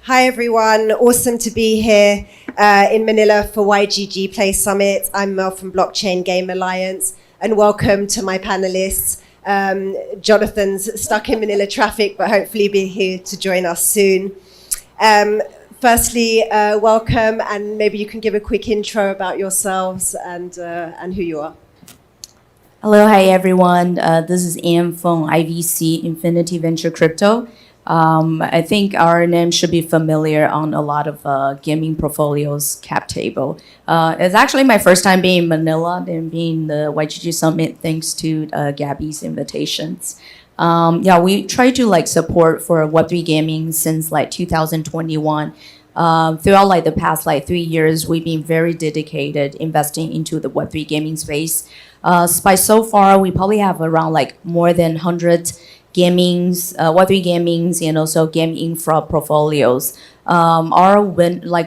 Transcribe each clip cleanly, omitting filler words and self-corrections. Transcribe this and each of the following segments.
Hi everyone, awesome to be here in Manila for YGG Play Summit. I'm Mel from Blockchain Game Alliance, and welcome to my panelists. Jonathan's stuck in Manila traffic, but hopefully be here to join us soon. Firstly, welcome, and maybe you can give a quick intro about yourselves and who you are. Hello, hi everyone. This is Anne from IVC Infinity Venture Crypto. I think our name should be familiar on a lot of gaming portfolios cap table. It's actually my first time being in Manila and being the YGG Summit thanks to Gabby's invitations. We try to support for Web3 gaming since 2021. Throughout the past 3 years, we've been very dedicated investing into the Web3 gaming space. By so far, we probably have around more than 100 gamings, Web3 gamings, and also game infra portfolios. Our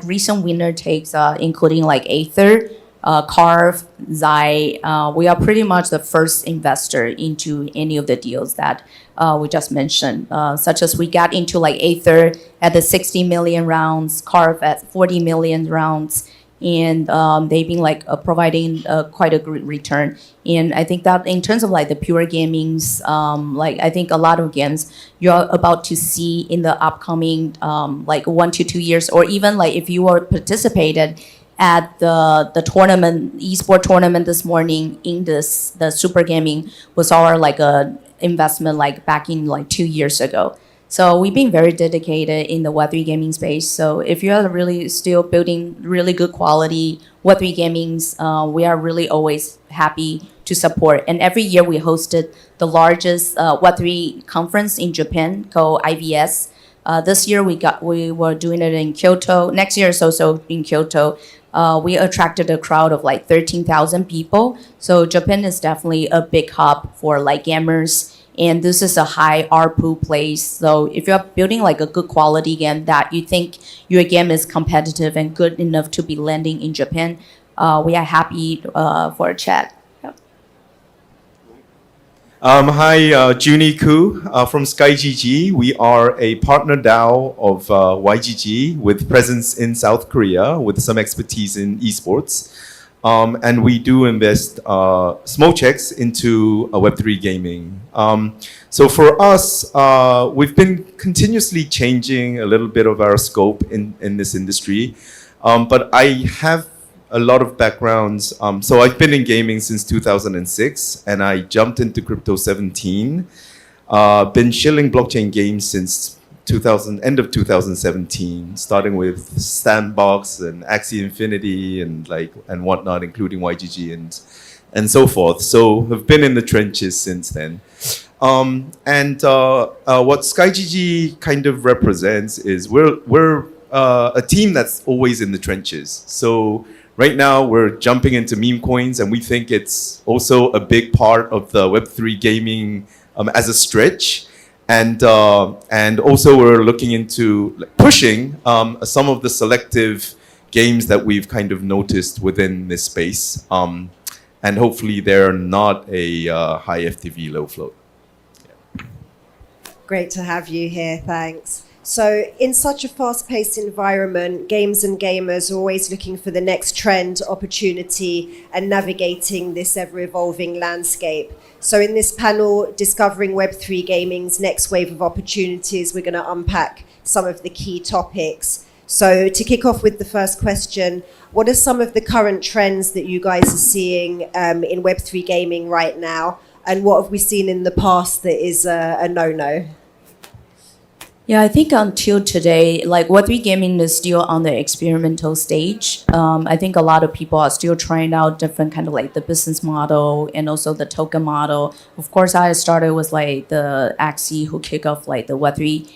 recent winner takes, including Aether, Carve, Zai. We are pretty much the first investor into any of the deals that we just mentioned, such as we got into Aether at the 60 million rounds, Carve at 40 million rounds, and they've been providing quite a good return. And I think that in terms of the pure gamings, I think a lot of games you're about to see in the upcoming 1 to 2 years, or even if you were participated at the tournament, esport tournament this morning in the super gaming was our investment back in 2 years ago. So we've been very dedicated in the Web3 gaming space. So if you are really still building really good quality Web3 gamings, we are really always happy to support. And every year we hosted the largest Web3 conference in Japan called IVS. This year we were doing it in Kyoto. Next year is also in Kyoto. We attracted a crowd of 13,000 people. So Japan is definitely a big hub for gamers. And this is a high ARPU place. So if you're building a good quality game that you think your game is competitive and good enough to be landing in Japan, we are happy for a chat. Yep. Hi, Joony Koo from SKYGG. We are a partner DAO of YGG with presence in South Korea with some expertise in esports. And we do invest small checks into Web3 gaming. So for us, we've been continuously changing a little bit of our scope in this industry. But I have a lot of backgrounds. So I've been in gaming since 2006, and I jumped into crypto 2017. Been shilling blockchain games since end of 2017, starting with Sandbox and Axie Infinity and whatnot, including YGG and so forth. So have been in the trenches since then. What SKYGG kind of represents is we're a team that's always in the trenches. So right now we're jumping into meme coins, and we think it's also a big part of the Web3 gaming as a stretch. And also we're looking into pushing some of the selective games that we've kind of noticed within this space. And hopefully they're not a high FTV, low float. Yeah. Great to have you here, thanks. So in such a fast-paced environment, games and gamers are always looking for the next trend, opportunity, and navigating this ever-evolving landscape. So in this panel, Discovering Web3 Gaming's Next Wave of Opportunities, we're going to unpack some of the key topics. So to kick off with the first question, what are some of the current trends that you guys are seeing in Web3 gaming right now? And what have we seen in the past that is a no-no? Yeah, I think until today, Web3 gaming is still on the experimental stage. I think a lot of people are still trying out different kind of the business model and also the token model. Of course, I started with the Axie who kick off the Web3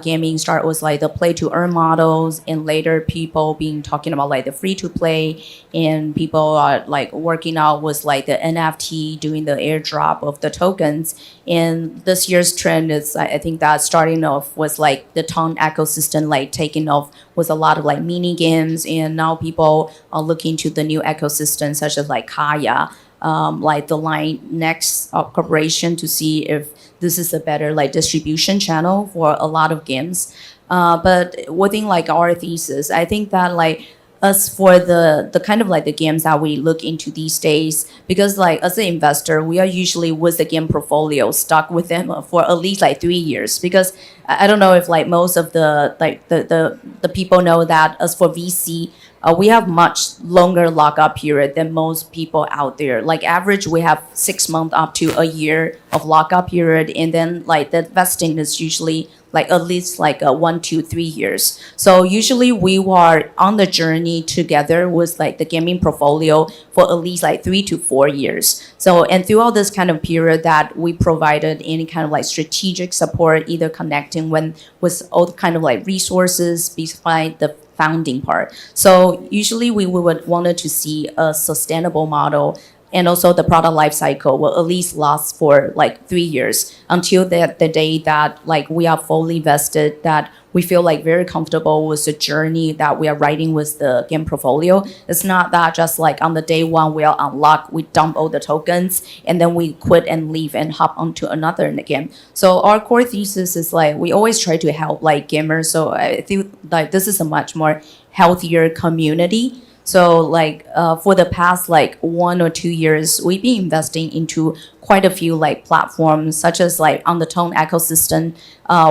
gaming. Start with the play to earn models, and later people being talking about the free to play, and people are working out with the NFT, doing the airdrop of the tokens. And this year's trend is I think that starting off with the Tong ecosystem taking off with a lot of mini games, and now people are looking to the new ecosystem such as Kaya, the Line Next corporation to see if this is a better distribution channel for a lot of games. But within like our thesis, I think that like us for the kind of like the games that we look into these days, because like as an investor, we are usually with the game portfolio stuck with them for at least like 3 years. Because I don't know if like most of the like the people know that as for VC, we have much longer lockup period than most people out there. Like average, we have 6 months up to a year of lockup period, and then like the vesting is usually like at least like 1 to 3 years. So usually we were on the journey together with like the gaming portfolio for at least like 3 to 4 years. So and throughout this kind of period that we provided any kind of like strategic support, either connecting with all kind of like resources behind the founding part. So usually we would wanted to see a sustainable model, and also the product life cycle will at least last for like 3 years until the day that like we are fully vested, that we feel like very comfortable with the journey that we are writing with the game portfolio. It's not that just like on the day one we are unlocked, we dump all the tokens and then we quit and leave and hop onto another in the game. So our core thesis is like we always try to help like gamers. So I think like this is a much more healthier community. So like for the past like 1 or 2 years, we've been investing into quite a few like platforms, such as like on the Tone ecosystem.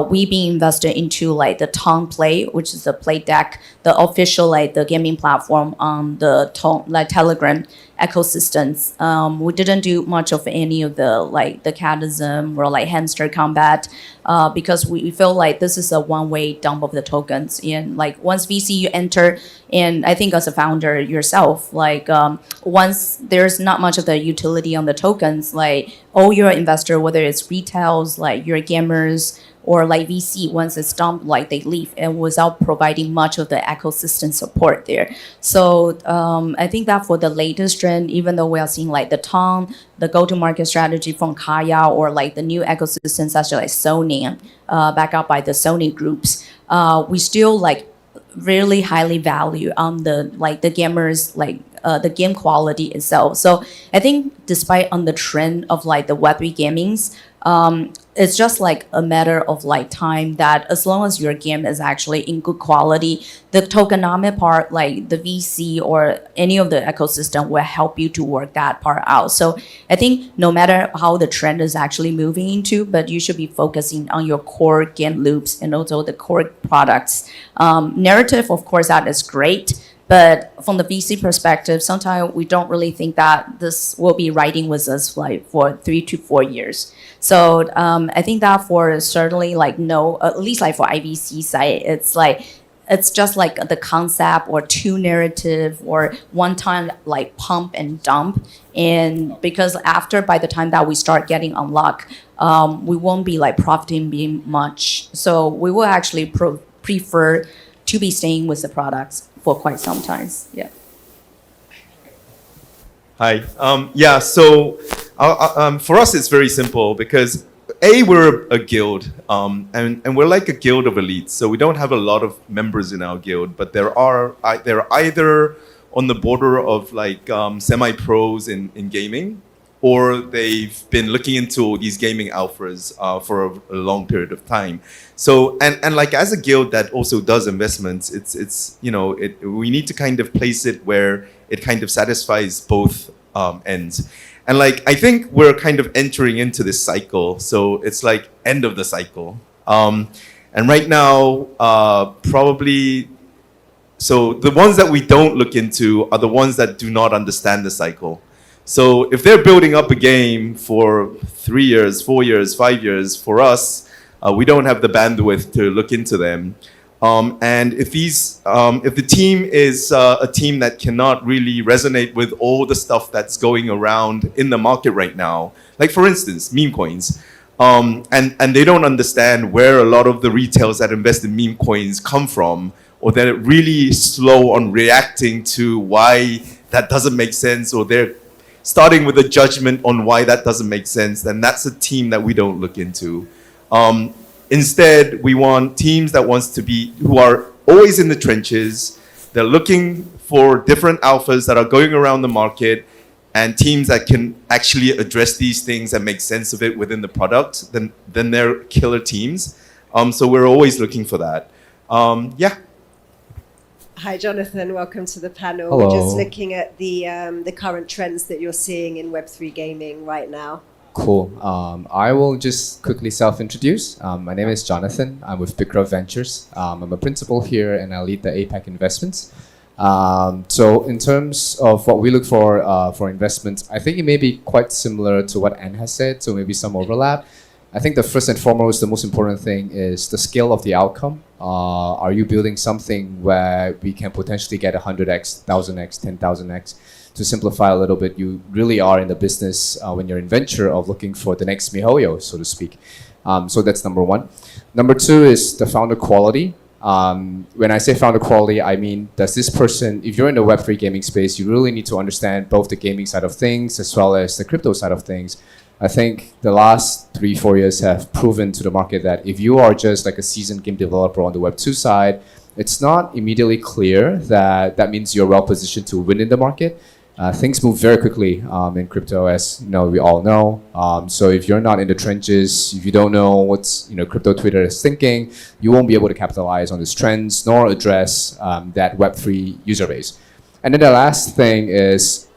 We've been invested into like the Tone Play, which is the play deck, the official like the gaming platform on the Tone like Telegram ecosystems. We didn't do much of any of the like the Cadism or like hamster combat because we feel like this is a one-way dump of the tokens. And like once VC you enter, and I think as a founder yourself, like once there's not much of the utility on the tokens, like all your investor, whether it's retails, like your gamers, or like VC, once it's dumped, like they leave and without providing much of the ecosystem support there. So I think that for the latest trend, even though we are seeing like the Tong, the go-to-market strategy from Kaya, or like the new ecosystems such as like Sony, backed up by the Sony groups, we still like really highly value on the like the gamers like the game quality itself. So I think despite on the trend of like the Web3 gamings, it's just like a matter of like time that as long as your game is actually in good quality, the tokenomic part, like the VC or any of the ecosystem will help you to work that part out. So I think no matter how the trend is actually moving into, but you should be focusing on your core game loops and also the core products. Narrative, of course, that is great. But from the VC perspective, sometimes we don't really think that this will be riding with us like for 3 to 4 years. So I think that for certainly like no, at least like for IVC side, it's just like the concept or two narrative or one time like pump and dump. And because after by the time that we start getting unlocked, we won't be like profiting being much. So we will actually prefer to be staying with the products for quite some time. Yeah. Hi. Yeah, so for us, it's very simple because we're a guild, and we're like a guild of elites. So we don't have a lot of members in our guild, but they're either on the border of like semi-pros in gaming, or they've been looking into these gaming alphas for a long period of time. So and like as a guild that also does investments, it's we need to kind of place it where it kind of satisfies both ends. And like I think we're kind of entering into this cycle, so it's like end of the cycle. And right now, probably, so the ones that we don't look into are the ones that do not understand the cycle. So if they're building up a game for 3 years, 4 years, 5 years, for us, we don't have the bandwidth to look into them. And if the team is a team that cannot really resonate with all the stuff that's going around in the market right now, like for instance, meme coins, and they don't understand where a lot of the retails that invest in meme coins come from, or they're really slow on reacting to why that doesn't make sense, or they're starting with a judgment on why that doesn't make sense, then that's a team that we don't look into. Instead, we want teams who are always in the trenches. They're looking for different alphas that are going around the market, and teams that can actually address these things and make sense of it within the product. Then they're killer teams. So we're always looking for that. Yeah. Hi, Jonathan. Welcome to the panel. Hello. We're just looking at the current trends that you're seeing in Web3 gaming right now. Cool. I will just quickly self-introduce. My name is Jonathan. I'm with BITKRAFT Ventures. I'm a principal here and I lead the APAC investments. So in terms of what we look for investments, I think it may be quite similar to what Anne has said, so maybe some overlap. I think the first and foremost, the most important thing is the scale of the outcome. Are you building something where we can potentially get 100x, 1000x, 10,000x? To simplify a little bit, you really are in the business when you're in venture of looking for the next MiHoYo, so to speak. So that's number one. Number two is the founder quality. When I say founder quality, I mean, does this person, if you're in the Web3 gaming space, you really need to understand both the gaming side of things as well as the crypto side of things. I think the last 3-4 years have proven to the market that if you are just like a seasoned game developer on the Web2 side, it's not immediately clear that that means you're well positioned to win in the market. Things move very quickly in crypto, as you know, we all know. So if you're not in the trenches, if you don't know what's crypto Twitter is thinking, you won't be able to capitalize on these trends nor address that Web3 user base. And then the last thing is,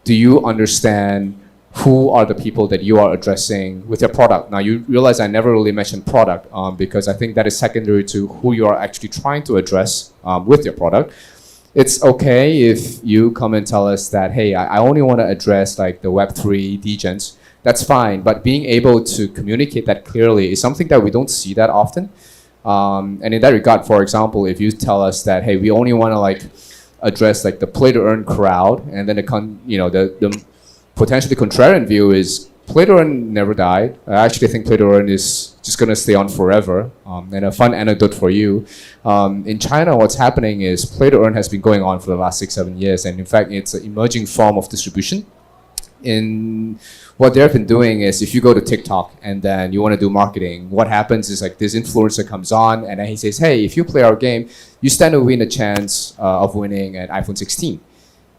do you understand who are the people that you are addressing with your product? Now, you realize I never really mentioned product because I think that is secondary to who you are actually trying to address with your product. It's okay if you come and tell us that, hey, I only want to address like the Web3 degens. That's fine, but being able to communicate that clearly is something that we don't see that often. And in that regard, for example, if you tell us that, hey, we only want to like address like the play-to-earn crowd, and then the potentially contrarian view is play-to-earn never died. I actually think play-to-earn is just going to stay on forever. And a fun anecdote for you. In China, what's happening is play-to-earn has been going on for the last 6-7 years. And in fact, it's an emerging form of distribution. In what they've been doing is if you go to TikTok and then you want to do marketing, what happens is like this influencer comes on and then he says, hey, if you play our game, you stand to win a chance of winning an iPhone 16.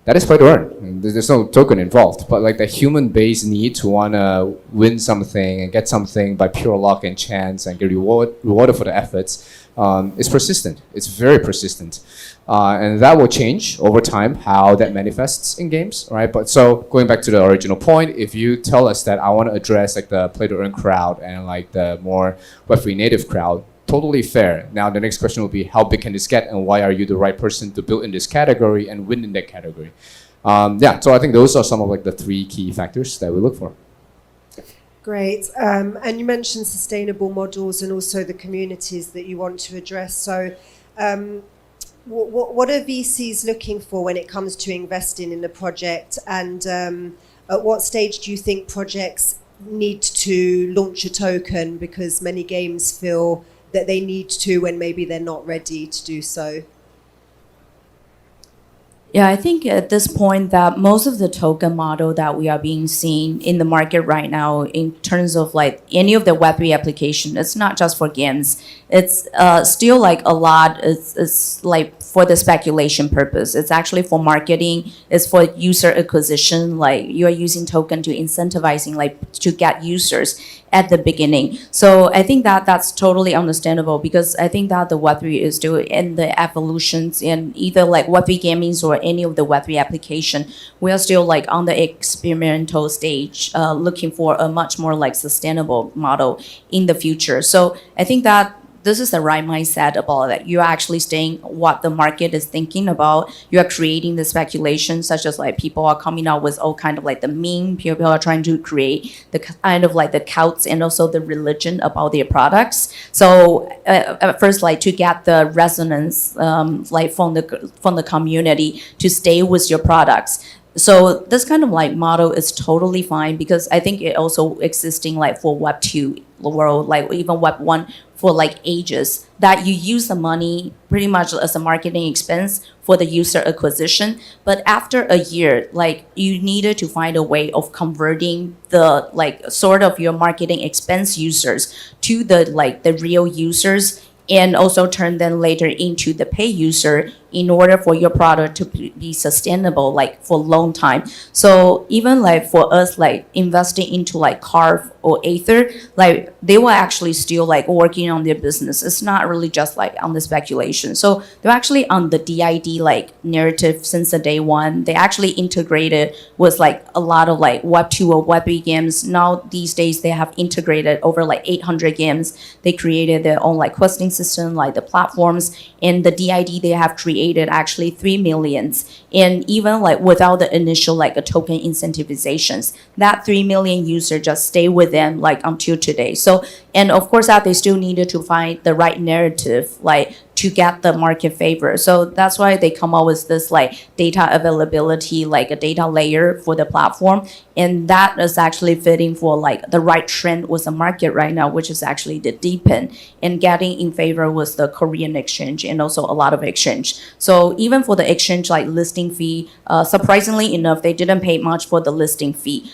That is play to earn. There's no token involved, but like the human-based need to want to win something and get something by pure luck and chance and get rewarded for the efforts is persistent. It's very persistent. And that will change over time how that manifests in games, right? But so going back to the original point, if you tell us that I want to address like the play-to-earn crowd and like the more Web3 native crowd, totally fair. Now the next question will be, how big can this get and why are you the right person to build in this category and win in that category? Yeah, so I think those are some of like the 3 key factors that we look for. Great. And you mentioned sustainable models and also the communities that you want to address. So what are VCs looking for when it comes to investing in the project? And at what stage do you think projects need to launch a token? Because many games feel that they need to when maybe they're not ready to do so. Yeah, I think at this point that most of the token model that we are being seen in the market right now in terms of like any of the Web3 application, it's not just for games. It's still like a lot, it's like for the speculation purpose. It's actually for marketing, it's for user acquisition, like you are using token to incentivizing like to get users at the beginning. So I think that that's totally understandable because I think that the Web3 is still in the evolutions in either like Web3 gamings or any of the Web3 application. We are still like on the experimental stage, looking for a much more like sustainable model in the future. So I think that this is the right mindset about that. You're actually saying what the market is thinking about. You are creating the speculation, such as like people are coming out with all kind of like the meme. People are trying to create the kind of like the cults and also the religion about their products. So at first, like to get the resonance, like from the community to stay with your products. So this kind of like model is totally fine because I think it also existing like for Web 2 world, like even Web 1 for like ages, that you use the money pretty much as a marketing expense for the user acquisition. But after a year, like you needed to find a way of converting the like sort of your marketing expense users to the like the real users and also turn them later into the pay user in order for your product to be sustainable like for a long time. So even like for us like investing into like Carve or Aether, like they were actually still like working on their business. It's not really just like on the speculation. So they're actually on the DID like narrative since the day one. They actually integrated with like a lot of like Web2 or Web3 games. Now these days they have integrated over like 800 games. They created their own like questing system, like the platforms, and the DID they have created actually 3 millions. And even like without the initial like a token incentivizations, that 3 million users just stay with them like until today. So, and of course that they still needed to find the right narrative like to get the market favor. So that's why they come up with this like data availability, like a data layer for the platform. And that is actually fitting for like the right trend with the market right now, which is actually the deepen and getting in favor with the Korean exchange and also a lot of exchange. So even for the exchange like listing fee, surprisingly enough, they didn't pay much for the listing fee.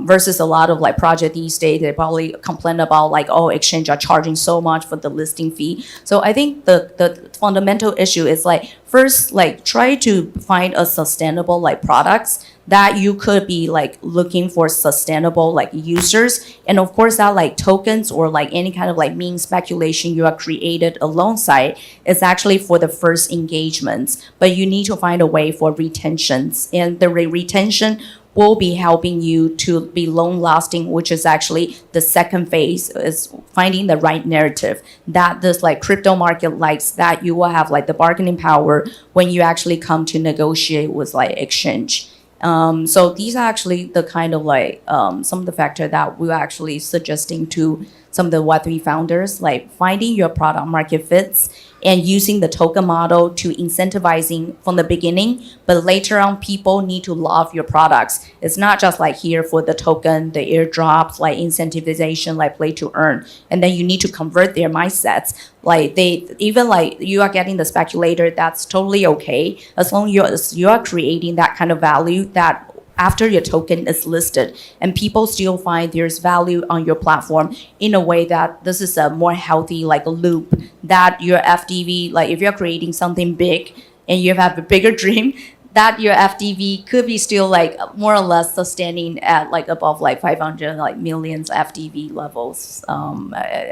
Versus a lot of like project these days, they probably complain about like, oh, exchange are charging so much for the listing fee. So I think the fundamental issue is like, first, like try to find a sustainable like products that you could be like looking for sustainable like users. And of course that like tokens or like any kind of like meme speculation you are created alongside is actually for the first engagements, but you need to find a way for retentions, and the retention will be helping you to be long lasting, which is actually the second phase, is finding the right narrative that this like crypto market likes, that you will have like the bargaining power when you actually come to negotiate with like exchange. So these are actually the kind of like some of the factors that we're actually suggesting to some of the Web3 founders, like finding your product market fits and using the token model to incentivizing from the beginning, but later on people need to love your products. It's not just like here for the token, the airdrops, like incentivization, like play to earn, and then you need to convert their mindsets. Like they even like you are getting the speculator, that's totally okay as long as you are creating that kind of value that after your token is listed and people still find there's value on your platform in a way that this is a more healthy like a loop, that your FDV, like if you're creating something big and you have a bigger dream, that your FDV could be still like more or less sustaining at like above like 500 like millions FDV levels.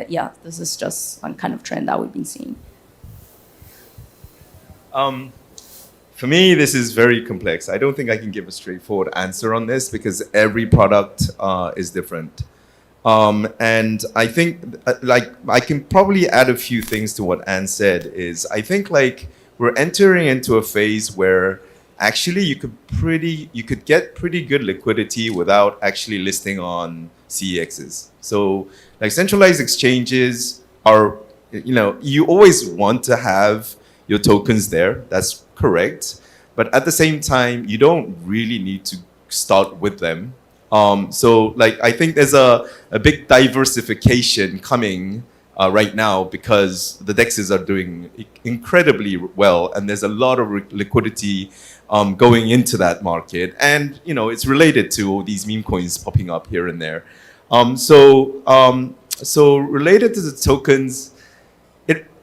Yeah, this is just one kind of trend that we've been seeing. For me, this is very complex. I don't think I can give a straightforward answer on this because every product is different. And I think like I can probably add a few things to what Anne said. Is I think like we're entering into a phase where actually you could get pretty good liquidity without actually listing on CEXs. So like centralized exchanges are, you know, you always want to have your tokens there. That's correct. But at the same time, you don't really need to start with them. So like I think there's a big diversification coming right now because the DEXs are doing incredibly well and there's a lot of liquidity going into that market. And you know, it's related to all these meme coins popping up here and there. So related to the tokens,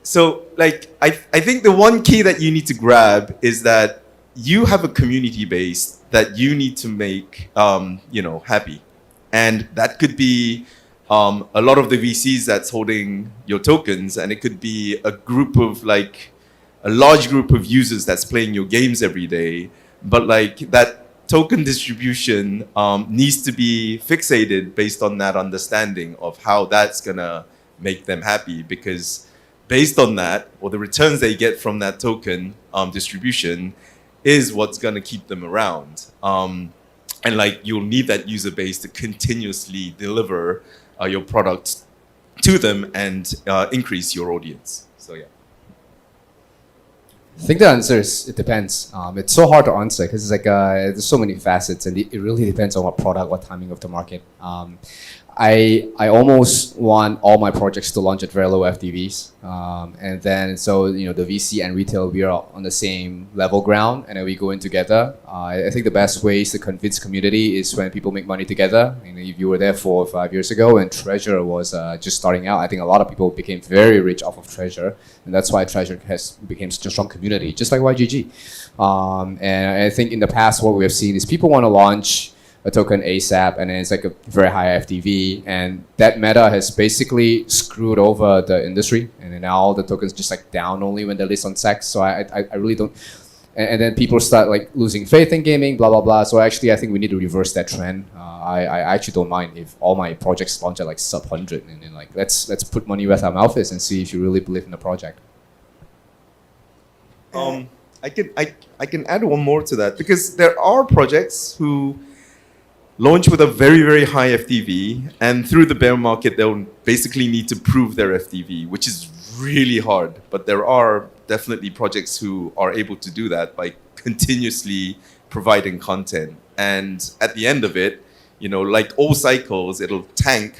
so like I think the one key that you need to grab is that you have a community base that you need to make you know, happy. And that could be a lot of the VCs that's holding your tokens, and it could be a group of like a large group of users that's playing your games every day. But like that token distribution needs to be fixated based on that understanding of how that's gonna make them happy, because based on that, or the returns they get from that token distribution is what's gonna keep them around. And like you'll need that user base to continuously deliver your product to them and increase your audience. So yeah. I think the answer is it depends. It's so hard to answer because it's like there's so many facets, and it really depends on what product, what timing of the market. I almost want all my projects to launch at very low FTVs, and then so the VC and retail, we are on the same level ground, and then we go in together. I think the best ways to convince community is when people make money together. If you were there 4 or 5 years ago and Treasure was just starting out, I think a lot of people became very rich off of Treasure, and that's why Treasure became such a strong community, just like YGG. And I think in the past, what we have seen is people want to launch a token ASAP, and then it's like a very high FTV, and that meta has basically screwed over the industry, and then now the tokens just like down only when they list on SEX. So I really don't, and then people start like losing faith in gaming, blah blah blah. So actually, I think we need to reverse that trend. I actually don't mind if all my projects launch at like sub 100, and then like let's put money where our mouth is and see if you really believe in the project. I can add one more to that, because there are projects who launch with a very, very high FTV, and through the bear market, they'll basically need to prove their FTV, which is really hard. But there are definitely projects who are able to do that by continuously providing content. And at the end of it, like all cycles, it'll tank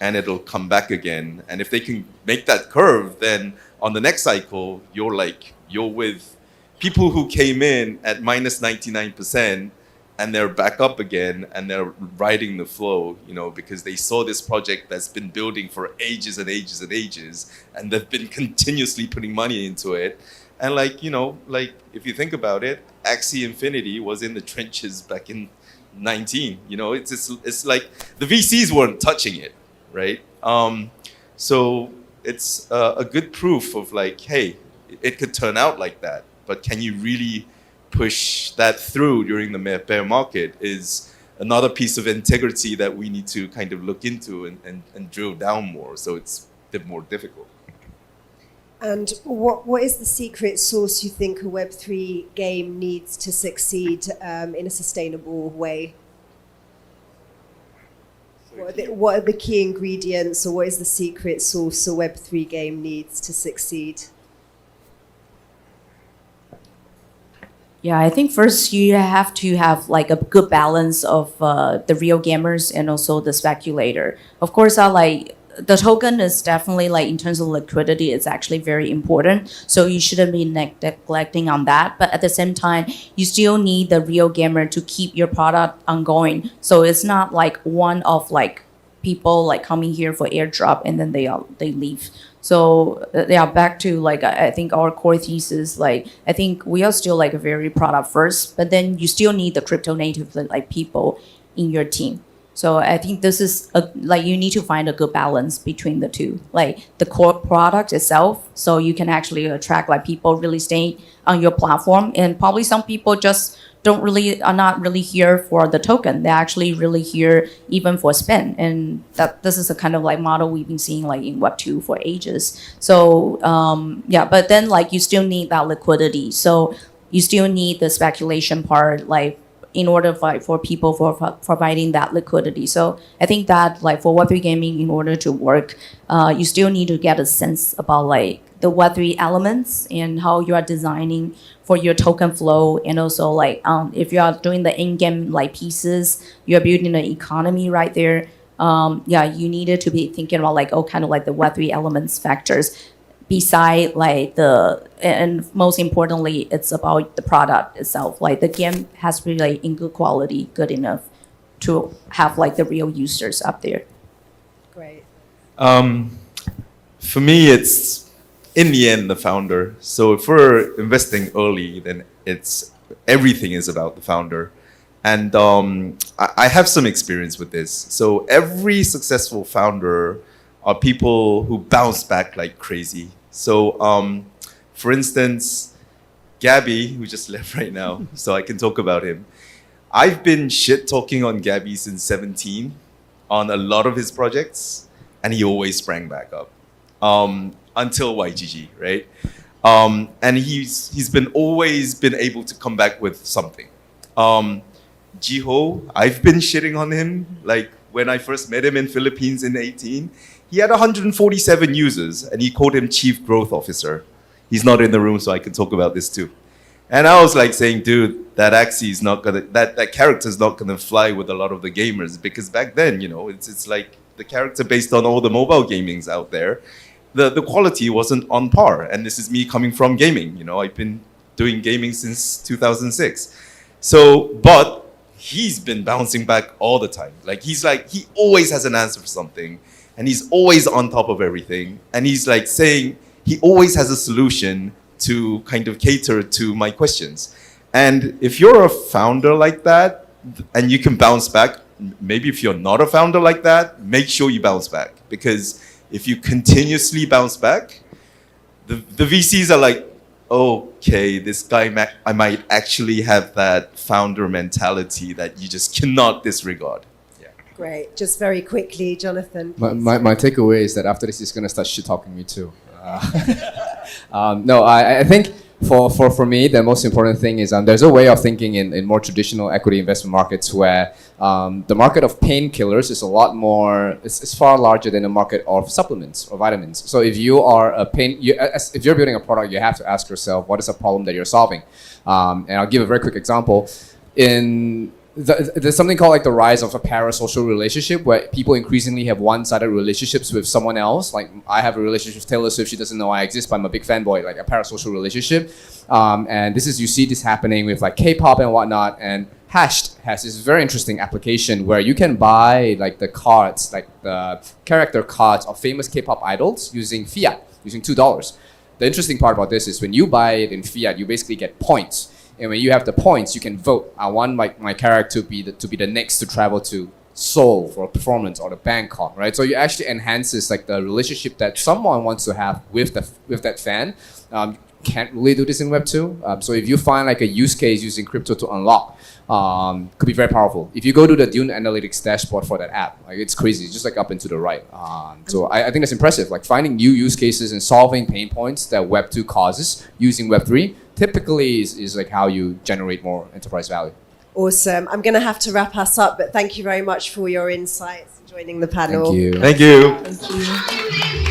and it'll come back again. And if they can make that curve, then on the next cycle, you're with people who came in at minus 99%, and they're back up again, and they're riding the flow, because they saw this project that's been building for ages and ages and ages, and they've been continuously putting money into it. And if you think about it, Axie Infinity was in the trenches back in 19. It's like the VCs weren't touching it, right? So it's a good proof of like, hey, it could turn out like that, but can you really push that through during the bear market is another piece of integrity that we need to kind of look into and drill down more. So it's a bit more difficult. And what is the secret sauce you think a Web3 game needs to succeed in a sustainable way? What are the key ingredients, or what is the secret sauce a Web3 game needs to succeed? Yeah, I think first you have to have like a good balance of the real gamers and also the speculator. Of course, the token is definitely like in terms of liquidity, it's actually very important. So you shouldn't be neglecting on that. But at the same time, you still need the real gamer to keep your product ongoing. So it's not like one of like people like coming here for airdrop and then they leave. So back to like I think our core thesis, like I think we are still like a very product first, but then you still need the crypto native like people in your team. So I think this is you need to find a good balance between the two, like the core product itself, so you can actually attract like people really staying on your platform, and probably some people just are not really here for the token. They're actually really here even for spend, and that this is a kind of like model we've been seeing like in Web2 for ages. So but then like you still need that liquidity. So you still need the speculation part, like in order for people for providing that liquidity. So I think that like for Web3 gaming, in order to work, you still need to get a sense about like the Web3 elements and how you are designing for your token flow, and also like if you are doing the in-game like pieces, you're building the economy right there. You needed to be thinking about like kind of like the Web3 elements factors. Beside like and most importantly, it's about the product itself. Like the game has to be like in good quality, good enough to have like the real users up there. Great. For me, it's in the end the founder. So if we're investing early, then everything is about the founder. And I have some experience with this. So every successful founder are people who bounce back like crazy. So, for instance, Gabby, who just left right now, so I can talk about him. I've been shit talking on Gabby since 17 on a lot of his projects, and he always sprang back up until YGG, right? And he's always been able to come back with something. Jiho, I've been shitting on him. Like when I first met him in Philippines in 18, he had 147 users, and he called him Chief Growth Officer. He's not in the room, so I can talk about this too. And I was like saying, dude, that Axie is not gonna, that character is not gonna fly with a lot of the gamers, because back then, you know, it's like the character based on all the mobile gamings out there, the quality wasn't on par. And this is me coming from gaming, you know, I've been doing gaming since 2006. So, but he's been bouncing back all the time. Like, he always has an answer for something, and he's always on top of everything. And he's like saying, he always has a solution to kind of cater to my questions. And if you're a founder like that, and you can bounce back, maybe if you're not a founder like that, make sure you bounce back. Because if you continuously bounce back, the VCs are like, okay, this guy, I might actually have that founder mentality that you just cannot disregard. Yeah. Great. Just very quickly, Jonathan. My takeaway is that after this, he's going to start shit-talking me too. No, I think for me, the most important thing is there's a way of thinking in more traditional equity investment markets where the market of painkillers is a lot more, it's far larger than the market of supplements or vitamins. So if you are if you're building a product, you have to ask yourself, what is the problem that you're solving? And I'll give a very quick example. There's something called like the rise of a parasocial relationship where people increasingly have one-sided relationships with someone else. Like I have a relationship with Taylor Swift. She doesn't know I exist, but I'm a big fanboy, like a parasocial relationship. And you see this happening with like K-pop and whatnot. And Hashed has this very interesting application where you can buy like the cards, like the character cards of famous K-pop idols using fiat, using $2. The interesting part about this is when you buy it in fiat, you basically get points. And when you have the points, you can vote. I want my character to be the next to travel to Seoul for a performance or the Bangkok, right? So you actually enhances like the relationship that someone wants to have with that fan. Can't really do this in Web 2. So if you find like a use case using crypto to unlock, could be very powerful. If you go to the Dune Analytics dashboard for that app, like it's crazy. It's just like up and to the right. So I think that's impressive. Like finding new use cases and solving pain points that Web 2 causes using Web 3 typically is like how you generate more enterprise value. Awesome. I'm going to have to wrap us up, but thank you very much for your insights and joining the panel. Thank you. Thank you. Thank you.